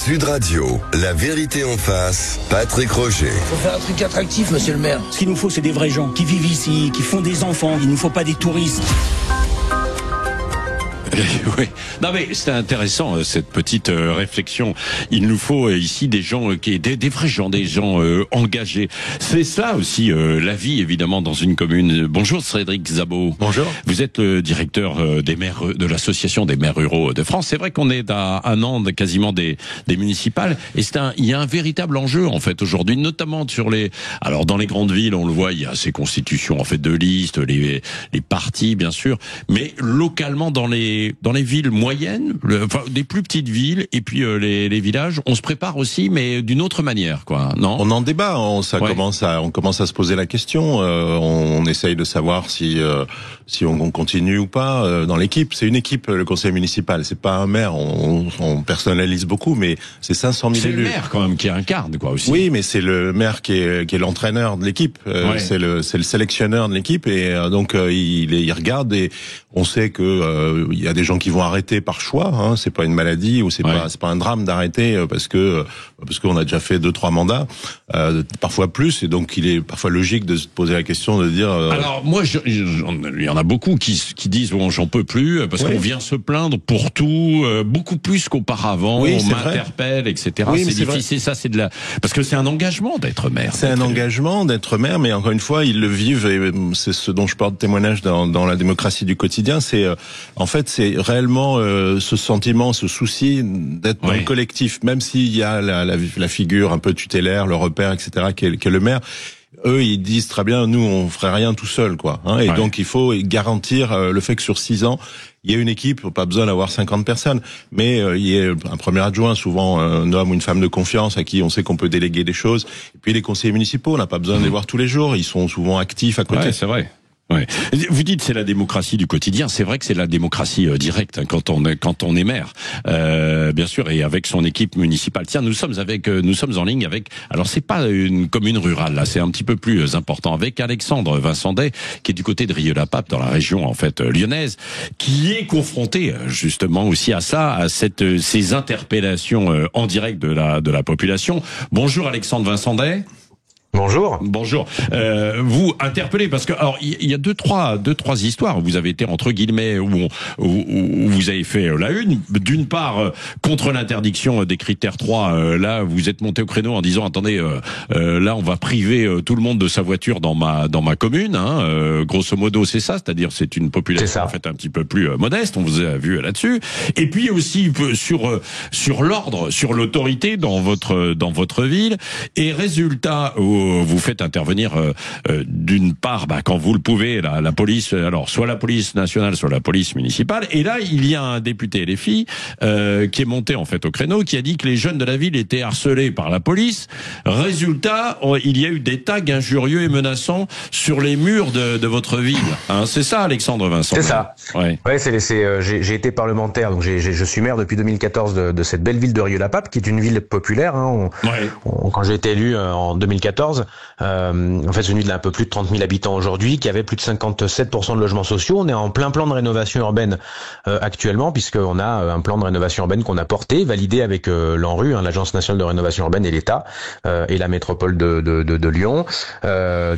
Sud Radio, la vérité en face, Patrick Roger. Faut faire un truc attractif, monsieur le maire. Ce qu'il nous faut, c'est des vrais gens qui vivent ici, qui font des enfants. Il nous faut pas des touristes. Oui. Non mais c'est intéressant cette petite réflexion. Il nous faut ici des gens des vrais gens, des gens engagés. C'est ça aussi la vie évidemment dans une commune. Bonjour Cédric Szabo. Bonjour. Vous êtes le directeur des maires de l'association des maires ruraux de France. C'est vrai qu'on est à un an quasiment des municipales et il y a un véritable enjeu en fait aujourd'hui, notamment sur alors dans les grandes villes, on le voit, il y a ces constitutions en fait de listes, les partis bien sûr, mais localement dans les villes moyennes, des plus petites villes, et puis les villages, on se prépare aussi, mais d'une autre manière, quoi, non ? On en débat, on commence à se poser la question. On essaye de savoir si on continue ou pas dans l'équipe. C'est une équipe, le conseil municipal. C'est pas un maire. On personnalise beaucoup, mais c'est 500 000 élus. C'est le maire quand même qui incarne, quoi, aussi. Oui, mais c'est le maire qui est l'entraîneur de l'équipe. C'est le sélectionneur de l'équipe, et donc il regarde, et on sait que il y a des gens qui vont arrêter par choix, hein, c'est pas une maladie ou c'est pas un drame d'arrêter parce qu'on a déjà fait 2-3 mandats, parfois plus, et donc il est parfois logique de se poser la question de dire. Alors moi, il y en a beaucoup qui disent bon, j'en peux plus parce qu'on vient se plaindre pour tout, beaucoup plus qu'auparavant. Oui, on m'interpelle, etc. Oui, c'est difficile, ça c'est parce que c'est un engagement d'être maire. C'est un engagement d'être maire, mais encore une fois, ils le vivent, et c'est ce dont je porte témoignage dans la démocratie du quotidien. C'est en fait, c'est réellement ce sentiment, ce souci d'être dans le collectif, même s'il y a la figure un peu tutélaire, le repère, etc., qui est le maire. Eux, ils disent très bien, nous, on ferait rien tout seul, quoi. Hein, et donc, il faut garantir le fait que sur 6 ans, il y a une équipe, pas besoin d'avoir 50 personnes, mais il y a un premier adjoint, souvent un homme ou une femme de confiance à qui on sait qu'on peut déléguer des choses. Et puis les conseillers municipaux, on n'a pas besoin de les voir tous les jours, ils sont souvent actifs à côté. Ouais, c'est vrai. Ouais. Vous dites c'est la démocratie du quotidien, c'est vrai que c'est la démocratie directe, hein, quand on est maire, bien sûr, et avec son équipe municipale. Tiens, nous sommes en ligne avec, alors c'est pas une commune rurale là, c'est un petit peu plus important, avec Alexandre Vincendet qui est du côté de Rieux-la-Pape dans la région en fait lyonnaise, qui est confronté justement aussi à ça, à ces interpellations en direct de la population. Bonjour Alexandre Vincendet. Bonjour. Bonjour. Vous interpellez parce que alors il y a deux trois histoires où vous avez été entre guillemets où vous avez fait la une. D'une part contre l'interdiction des critères 3, là vous êtes monté au créneau en disant attendez là on va priver tout le monde de sa voiture dans ma commune, hein, grosso modo c'est ça, c'est-à-dire c'est une population en fait un petit peu plus modeste, on vous a vu là-dessus. Et puis aussi sur l'ordre, sur l'autorité dans votre ville, et résultat vous faites intervenir d'une part, quand vous le pouvez, la police, alors soit la police nationale, soit la police municipale. Et là, il y a un député LFI qui est monté en fait au créneau, qui a dit que les jeunes de la ville étaient harcelés par la police. Résultat, il y a eu des tags injurieux et menaçants sur les murs de votre ville. Hein, c'est ça, Alexandre Vincent. C'est ça. Ouais, j'ai été parlementaire, donc je suis maire depuis 2014 de cette belle ville de Rieux-la-Pape, qui est une ville populaire. Hein. Quand j'ai été élu en 2014. En fait, c'est une ville d'un peu plus de 30 000 habitants aujourd'hui, qui avait plus de 57% de logements sociaux. On est en plein plan de rénovation urbaine actuellement, puisqu'on a un plan de rénovation urbaine qu'on a porté, validé avec l'ANRU, hein, l'Agence nationale de rénovation urbaine, et l'État, et la métropole de Lyon,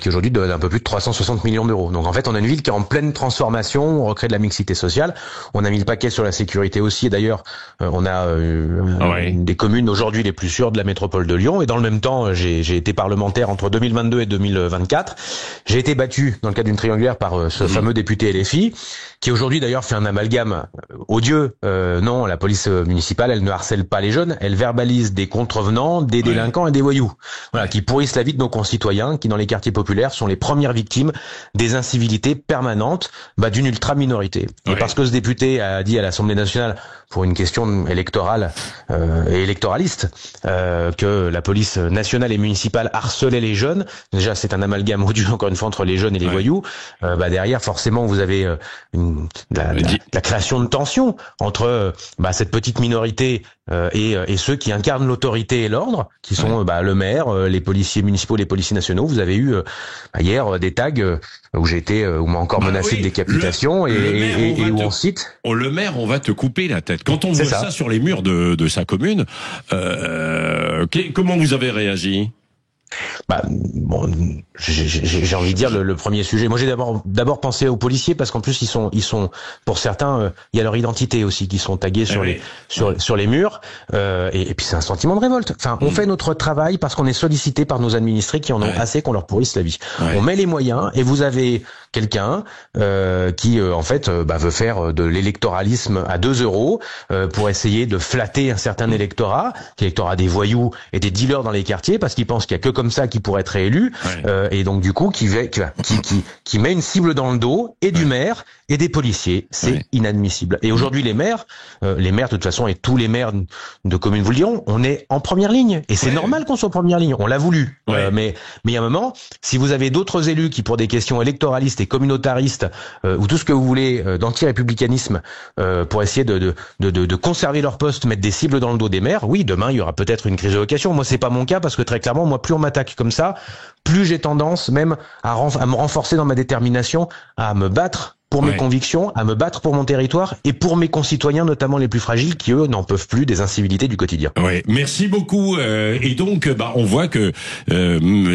qui aujourd'hui donne un peu plus de 360 millions d'euros. Donc en fait, on a une ville qui est en pleine transformation, on recrée de la mixité sociale. On a mis le paquet sur la sécurité aussi, et d'ailleurs, on a une des communes aujourd'hui les plus sûres de la métropole de Lyon, et dans le même temps, j'ai été parlementaire entre 2022 et 2024. J'ai été battu dans le cadre d'une triangulaire par ce fameux député LFI, qui aujourd'hui d'ailleurs fait un amalgame odieux. Non, la police municipale, elle ne harcèle pas les jeunes, elle verbalise des contrevenants, des délinquants et des voyous. Voilà, qui pourrissent la vie de nos concitoyens, qui dans les quartiers populaires sont les premières victimes des incivilités permanentes d'une ultra-minorité. Et parce que ce député a dit à l'Assemblée nationale, pour une question électorale et électoraliste, que la police nationale et municipale harcèle harcelait les jeunes, déjà c'est un amalgame odieux encore une fois entre les jeunes et les voyous. Derrière forcément vous avez la création de tensions entre cette petite minorité et ceux qui incarnent l'autorité et l'ordre, qui sont le maire, les policiers municipaux, les policiers nationaux. Vous avez eu hier des tags où on m'a encore menacé de décapitation et où on cite. Le maire, on va te couper la tête. Quand on voit ça sur les murs de sa commune, comment vous avez réagi? J'ai envie de dire le premier sujet. Moi, j'ai d'abord pensé aux policiers parce qu'en plus ils sont pour certains, il y a leur identité aussi qui sont tagués sur les murs. Et puis c'est un sentiment de révolte. Enfin, on fait notre travail parce qu'on est sollicité par nos administrés qui en ont assez qu'on leur pourrisse la vie. On met les moyens et vous avez quelqu'un qui en fait veut faire de l'électoralisme à 2 euros pour essayer de flatter un certain électorat des voyous et des dealers dans les quartiers parce qu'il pense qu'il y a que comme ça qui pourrait être réélu et donc du coup qui met une cible dans le dos et du maire et des policiers. C'est inadmissible. Et aujourd'hui les maires de toute façon et tous les maires de communes vous le diront, on est en première ligne et c'est normal qu'on soit en première ligne. On l'a voulu. Mais il y a un moment, si vous avez d'autres élus qui pour des questions électoralistes et communautaristes ou tout ce que vous voulez d'anti-républicanisme pour essayer de conserver leur poste, mettre des cibles dans le dos des maires, oui, demain il y aura peut-être une crise de vocation. Moi c'est pas mon cas parce que très clairement, moi plus on m'attaque comme ça, plus j'ai tendance même à me renforcer dans ma détermination, à me battre pour mes convictions, à me battre pour mon territoire et pour mes concitoyens, notamment les plus fragiles, qui eux n'en peuvent plus des incivilités du quotidien. Merci beaucoup. Et donc, on voit que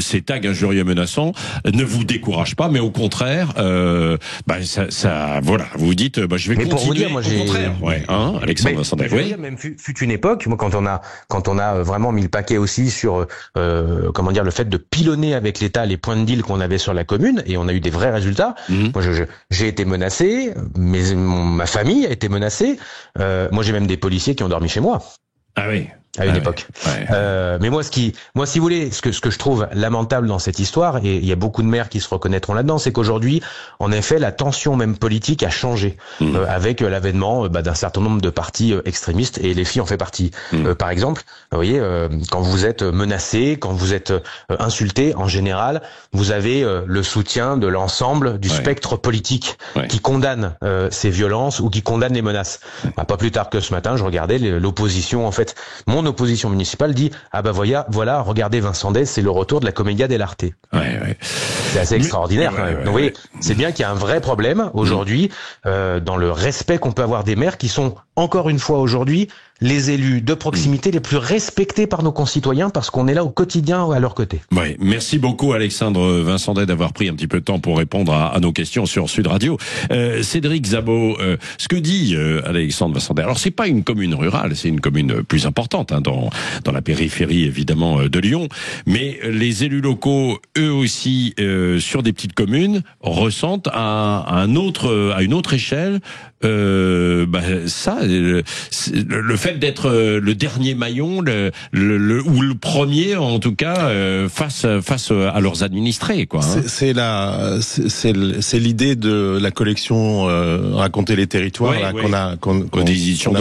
ces tags injurieux menaçants ne vous découragent pas, mais au contraire, voilà, vous dites, je vais continuer. Pour vous dire, moi, au contraire, Alexandre Vincent Day. Même fut une époque, moi, quand on a vraiment mis le paquet aussi sur, le fait de pilonner avec l'État les points de deal qu'on avait sur la commune, et on a eu des vrais résultats. Moi, j'ai été menacé, ma famille a été menacée. Moi, j'ai même des policiers qui ont dormi chez moi. Ah oui. À une époque. Mais moi, si vous voulez, ce que je trouve lamentable dans cette histoire, et il y a beaucoup de maires qui se reconnaîtront là-dedans, c'est qu'aujourd'hui, en effet, la tension même politique a changé avec l'avènement d'un certain nombre de partis extrémistes, et les filles en fait partie. Par exemple, vous voyez, quand vous êtes menacé, quand vous êtes insulté, en général, vous avez le soutien de l'ensemble du spectre politique qui condamne ces violences ou qui condamne les menaces. Pas plus tard que ce matin, je regardais l'opposition, en fait, mon opposition municipale dit voilà, regardez Vincent Day, c'est le retour de la commedia dell'arte. C'est assez extraordinaire. Donc vous voyez, c'est bien qu'il y a un vrai problème aujourd'hui dans le respect qu'on peut avoir des maires qui sont encore une fois aujourd'hui les élus de proximité les plus respectés par nos concitoyens parce qu'on est là au quotidien à leur côté. Merci beaucoup Alexandre Vincent Day d'avoir pris un petit peu de temps pour répondre à nos questions sur Sud Radio. Cédric Szabo, ce que dit Alexandre Vincent Day, alors c'est pas une commune rurale, c'est une commune plus importante dans la périphérie évidemment de Lyon, mais les élus locaux eux aussi sur des petites communes ressentent à une autre échelle le fait d'être le dernier maillon, ou le premier en tout cas face à leurs administrés, quoi. C'est l'idée de la collection Raconter les territoires qu'on a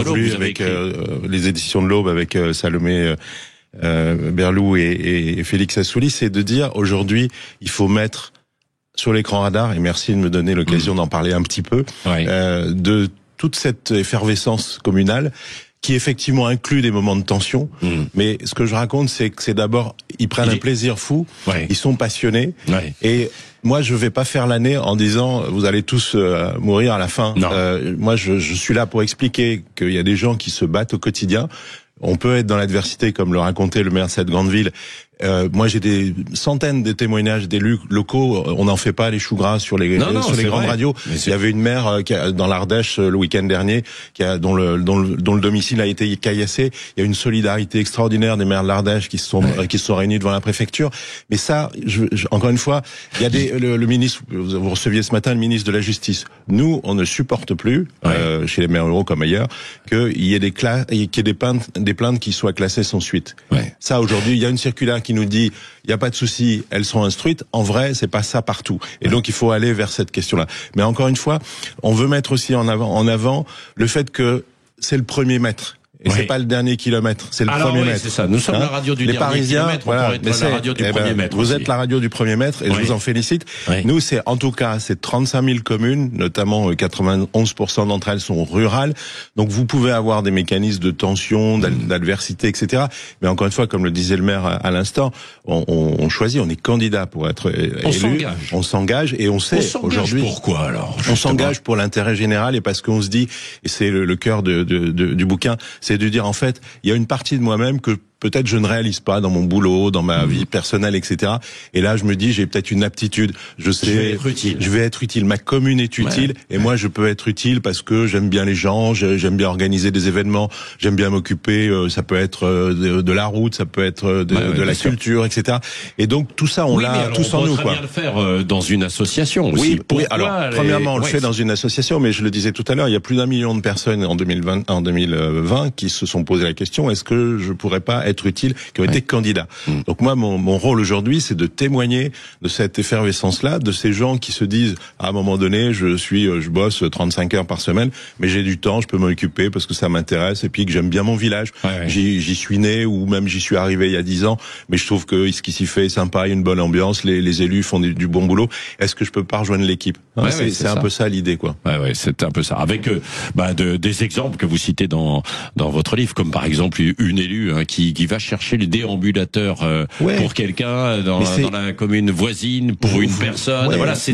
voulu avec les éditions de l'Aube avec Salomé Berlou et Félix Assoulis, c'est de dire aujourd'hui il faut mettre sur l'écran radar, et merci de me donner l'occasion d'en parler un petit peu, de toute cette effervescence communale qui effectivement inclut des moments de tension. Mais ce que je raconte, c'est que c'est d'abord, ils prennent un plaisir fou, ils sont passionnés, et moi je vais pas faire l'année en disant vous allez tous mourir à la fin. Moi je suis là pour expliquer qu'il y a des gens qui se battent au quotidien. On peut être dans l'adversité, comme le racontait le maire de cette grande ville. Moi, j'ai des centaines de témoignages d'élus locaux. On n'en fait pas les choux gras sur les grandes radios. Il y avait une mère dans l'Ardèche le week-end dernier, dont le domicile a été caillassé. Il y a une solidarité extraordinaire des maires de l'Ardèche qui se sont réunis devant la préfecture. Mais ça, encore une fois, il y a le ministre. Vous receviez ce matin le ministre de la Justice. Nous, on ne supporte plus chez les maires ruraux comme ailleurs qu'il y ait des plaintes qui soient classées sans suite. Ça, aujourd'hui, il y a une circulaire qui nous dit il n'y a pas de souci, elles seront instruites. En vrai, c'est pas ça partout. Et donc il faut aller vers cette question-là. Mais encore une fois, on veut mettre aussi en avant le fait que c'est le premier maître. Et c'est pas le dernier kilomètre, c'est le premier mètre. C'est ça. Nous sommes la radio du dernier kilomètre, voilà, on pourrait être la radio du premier mètre. Vous êtes la radio du premier mètre et je vous en félicite. Nous, c'est en tout cas, c'est 35 000 communes, notamment 91% d'entre elles sont rurales. Donc vous pouvez avoir des mécanismes de tension, d'adversité, etc. Mais encore une fois, comme le disait le maire à l'instant, on choisit, on est candidat pour être élu. On s'engage et on sait aujourd'hui. Pourquoi alors? On s'engage pour l'intérêt général et parce qu'on se dit, et c'est le cœur du bouquin, c'est de dire en fait, il y a une partie de moi-même que peut-être je ne réalise pas dans mon boulot, dans ma vie personnelle, etc. Et là, je me dis, j'ai peut-être une aptitude. Je vais être utile. Ma commune est utile, et moi, je peux être utile parce que j'aime bien les gens, j'aime bien organiser des événements, j'aime bien m'occuper. Ça peut être de la route, ça peut être de la culture, etc. Et donc tout ça, on l'a tous en nous. On peut très bien le faire dans une association aussi. Alors, premièrement, on le fait dans une association, mais je le disais tout à l'heure, il y a plus d'1 million de personnes en 2020 qui se sont posé la question, est-ce que je pourrais pas être utile, qui ont été candidats. Donc moi, mon rôle aujourd'hui, c'est de témoigner de cette effervescence-là, de ces gens qui se disent, à un moment donné, je bosse 35 heures par semaine, mais j'ai du temps, je peux m'occuper parce que ça m'intéresse et puis que j'aime bien mon village. J'y suis né ou même j'y suis arrivé il y a 10 ans, mais je trouve que ce qui s'y fait est sympa, il y a une bonne ambiance, les élus font du bon boulot. Est-ce que je peux pas rejoindre l'équipe? C'est un peu ça l'idée, quoi. C'est un peu ça. Avec des exemples que vous citez dans votre livre, comme par exemple une élue qui va chercher le déambulateur pour quelqu'un dans la commune voisine, pour une personne. Voilà, c'est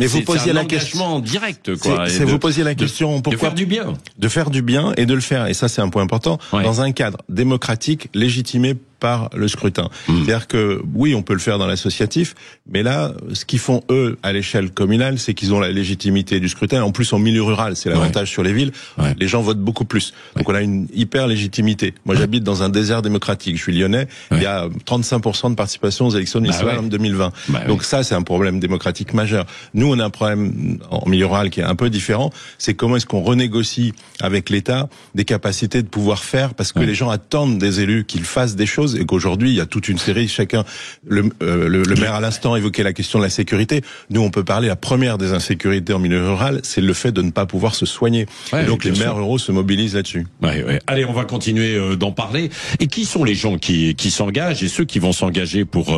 un engagement direct, quoi. Vous posiez la question, pourquoi? De faire du bien. De faire du bien et de le faire. Et ça, c'est un point important. Dans un cadre démocratique, légitimé par le scrutin. C'est-à-dire que, oui, on peut le faire dans l'associatif, mais là, ce qu'ils font, eux, à l'échelle communale, c'est qu'ils ont la légitimité du scrutin. En plus, en milieu rural, c'est l'avantage sur les villes. Les gens votent beaucoup plus. Donc, on a une hyper légitimité. Moi, j'habite dans un désert démocratique. Je suis lyonnais. Il y a 35% de participation aux élections municipales en 2020. Donc ça, c'est un problème démocratique majeur. Nous, on a un problème en milieu rural qui est un peu différent. C'est comment est-ce qu'on renégocie avec l'État des capacités de pouvoir faire, parce que les gens attendent des élus qu'ils fassent des choses, et qu'aujourd'hui, il y a toute une série, le maire à l'instant évoquait la question de la sécurité. Nous, on peut parler, la première des insécurités en milieu rural, c'est le fait de ne pas pouvoir se soigner. Et donc, les maires ruraux se mobilisent là-dessus. Allez, on va continuer d'en parler. Et qui sont les gens qui s'engagent et ceux qui vont s'engager pour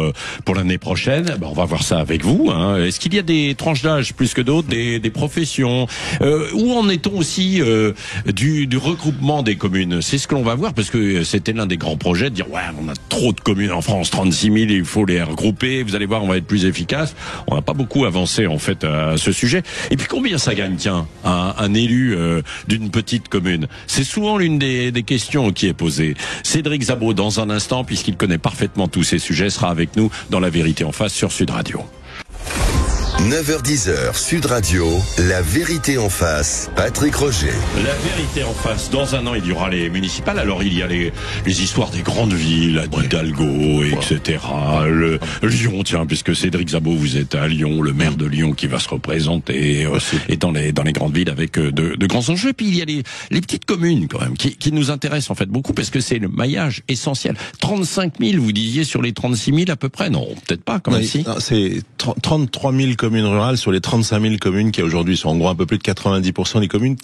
l'année prochaine? On va voir ça avec vous. Est-ce qu'il y a des tranches d'âge plus que d'autres, des professions? Où en est-on aussi du regroupement des communes? C'est ce que l'on va voir, parce que c'était l'un des grands projets de dire, on a trop de communes en France, 36 000, il faut les regrouper. Vous allez voir, on va être plus efficace. On n'a pas beaucoup avancé, en fait, à ce sujet. Et puis, combien ça gagne, tiens, un élu d'une petite commune? C'est souvent l'une des questions qui est posée. Cédric Zabot, dans un instant, puisqu'il connaît parfaitement tous ces sujets, sera avec nous dans La Vérité en face sur Sud Radio. 9h-10h, Sud Radio, La Vérité en face, Patrick Roger. La Vérité en face, dans un an, il y aura les municipales. Alors, il y a les histoires des grandes villes, Hidalgo, etc. Lyon, tiens, puisque Cédric Zabot, vous êtes à Lyon, le maire de Lyon qui va se représenter et dans les grandes villes avec de grands enjeux. Et puis, il y a les petites communes, quand même, qui nous intéressent, en fait, beaucoup, parce que c'est le maillage essentiel. 35 000, vous disiez, sur les 36 000 à peu près? Non, peut-être pas, quand même, si. C'est 33 000 communes rurales sur les 35 000 communes qui aujourd'hui sont en gros un peu plus de 90% des communes.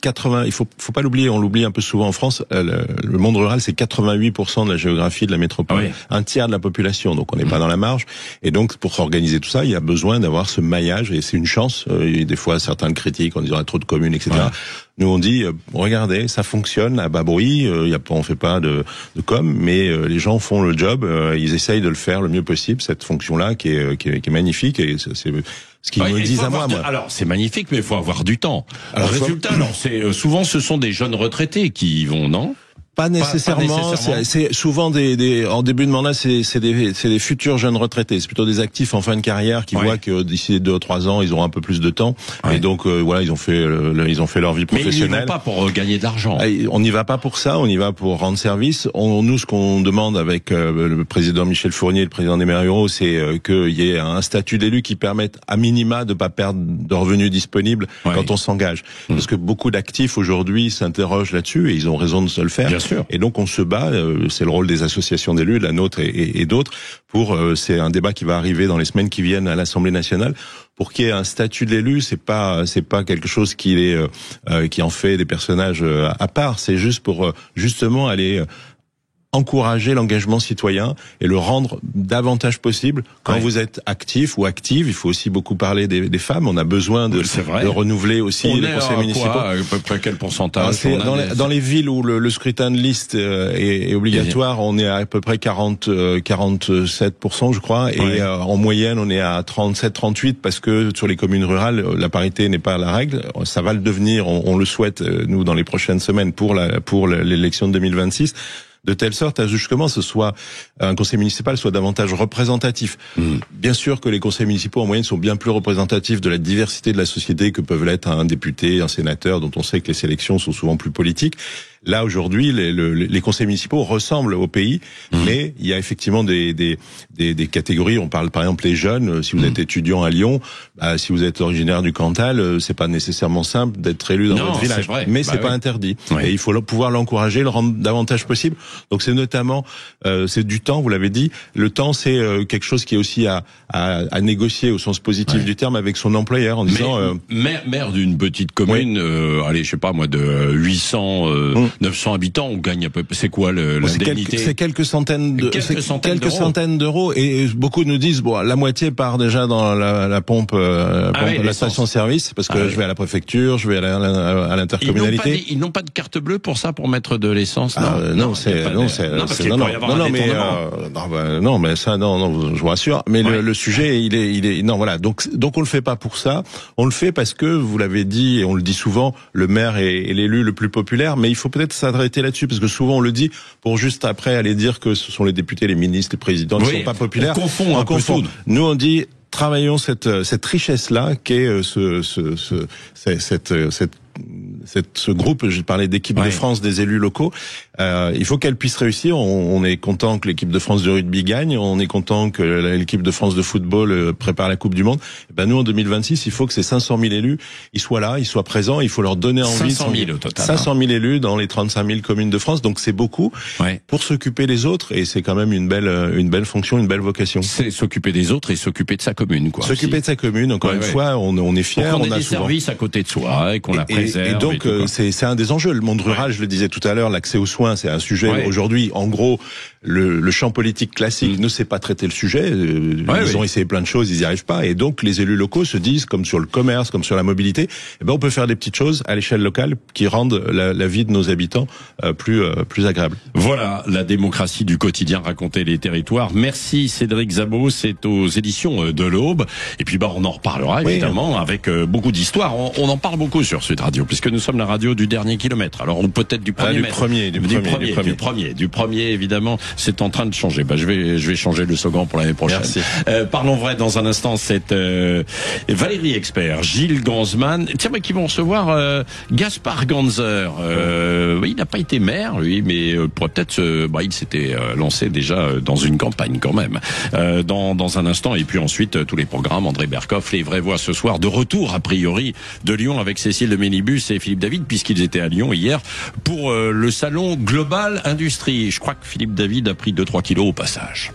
Il faut pas l'oublier, on l'oublie un peu souvent en France. Le monde rural, c'est 88% de la géographie de la métropole, un tiers de la population. Donc on n'est pas dans la marge. Et donc pour organiser tout ça, il y a besoin d'avoir ce maillage, et c'est une chance. Des fois, certains le critiquent en disant il y a trop de communes, etc. Nous on dit regardez, ça fonctionne à bas bruit. On fait pas de com, mais les gens font le job. Ils essayent de le faire le mieux possible, cette fonction-là qui est magnifique, et c'est ce qu'ils me disent à moi. Alors, c'est magnifique, mais il faut avoir du temps. Alors, résultat, souvent, ce sont des jeunes retraités qui y vont, non? Pas nécessairement. C'est souvent en début de mandat, c'est des futurs jeunes retraités. C'est plutôt des actifs en fin de carrière qui voient que d'ici 2 ou 3 ans, ils auront un peu plus de temps. Et donc, ils ont fait leur vie professionnelle. Mais ils n'y vont pas pour gagner de l'argent. On n'y va pas pour ça. On y va pour rendre service. Nous, ce qu'on demande avec le président Michel Fournier, le président des maires ruraux, c'est qu'il y ait un statut d'élu qui permette, à minima, de pas perdre de revenus disponibles quand on s'engage. Parce que beaucoup d'actifs aujourd'hui s'interrogent là-dessus, et ils ont raison de se le faire. Bien sûr. Et donc on se bat, c'est le rôle des associations d'élus, la nôtre et d'autres, c'est un débat qui va arriver dans les semaines qui viennent à l'Assemblée nationale, pour qu'il y ait un statut de l'élu. C'est pas quelque chose qui en fait des personnages à part, c'est juste pour justement aller encourager l'engagement citoyen et le rendre davantage possible. Quand vous êtes actif ou active, il faut aussi beaucoup parler des femmes. On a besoin de renouveler aussi les conseils municipaux. À peu près quel pourcentage? Dans les villes où le scrutin de liste est obligatoire, on est à peu près 47%, je crois, et en moyenne, on est à 37-38 parce que sur les communes rurales, la parité n'est pas la règle. Ça va le devenir, on le souhaite, nous, dans les prochaines semaines pour l'élection de 2026. De telle sorte à justement un conseil municipal soit davantage représentatif. Bien sûr que les conseils municipaux en moyenne sont bien plus représentatifs de la diversité de la société que peuvent l'être un député, un sénateur, dont on sait que les sélections sont souvent plus politiques. Là, aujourd'hui, les conseils municipaux ressemblent au pays, mais il y a effectivement des catégories. On parle par exemple les jeunes. Si vous êtes étudiant à Lyon, si vous êtes originaire du Cantal, c'est pas nécessairement simple d'être élu dans votre village, mais c'est pas interdit. Et il faut pouvoir l'encourager, le rendre davantage possible. Donc c'est notamment, c'est du temps, vous l'avez dit. Le temps, c'est quelque chose qui est aussi à négocier au sens positif du terme avec son employeur en disant. Maire d'une petite commune, allez, je sais pas moi, de 800. 900 habitants, on gagne à peu près. C'est quoi l'indemnité? C'est quelques centaines d'euros. Et beaucoup nous disent, la moitié part déjà dans la pompe, la station-service, parce que je vais à la préfecture, je vais à l'intercommunalité. Ils n'ont pas de carte bleue pour ça, pour mettre de l'essence? Non, mais ça, je vous rassure. Mais le sujet, il est, non, voilà. Donc on le fait pas pour ça. On le fait parce que, vous l'avez dit, et on le dit souvent, le maire est l'élu le plus populaire, mais il faut peut-être s'arrêter là-dessus, parce que souvent on le dit pour juste après aller dire que ce sont les députés, les ministres, les présidents qui sont pas populaires. On confond. Nous on dit travaillons cette richesse-là qu'est ce groupe, j'ai parlé d'équipe de France des élus locaux, il faut qu'elle puisse réussir. On est content que l'équipe de France de rugby gagne, on est content que l'équipe de France de football prépare la Coupe du Monde. Nous, en 2026, il faut que ces 500 000 élus, ils soient là, ils soient présents, il faut leur donner envie. 500 000 au total. 500 000 élus dans les 35 000 communes de France, donc c'est beaucoup pour s'occuper des autres, et c'est quand même une belle fonction, une belle vocation. C'est s'occuper des autres et s'occuper de sa commune, quoi. S'occuper de sa commune, encore une fois, on est fiers. On a des services à côté de soi et qu'on la préserve. Et donc, c'est un des enjeux. Le monde rural, je le disais tout à l'heure, l'accès aux soins, c'est un sujet aujourd'hui. En gros, le champ politique classique ne sait pas traiter le sujet. Ils ont essayé plein de choses, ils n'y arrivent pas. Et donc, les élus locaux se disent, comme sur le commerce, comme sur la mobilité, on peut faire des petites choses à l'échelle locale qui rendent la vie de nos habitants plus agréable. Voilà, la démocratie du quotidien, raconter les territoires. Merci Cédric Zabot, c'est aux éditions de l'Aube. Et puis on en reparlera évidemment avec beaucoup d'histoires. On en parle beaucoup sur Sud Radio, puisque nous sommes la radio du dernier kilomètre. Alors, ou peut-être du premier mètre. Du premier, évidemment. C'est en train de changer. Je vais changer le slogan pour l'année prochaine. Merci. Parlons vrai dans un instant. C'est Valérie Expert, Gilles Gansman. Tiens, qui vont recevoir Gaspard Ganzer. Il n'a pas été maire, lui, mais pourrait peut-être il s'était lancé déjà dans une campagne quand même. Dans un instant, et puis ensuite tous les programmes. André Berkoff, les vraies voix ce soir, de retour a priori de Lyon avec Cécile de Ménibus et Philippe David, puisqu'ils étaient à Lyon hier pour le salon Global Industrie. Je crois que Philippe David a pris 2-3 kilos au passage.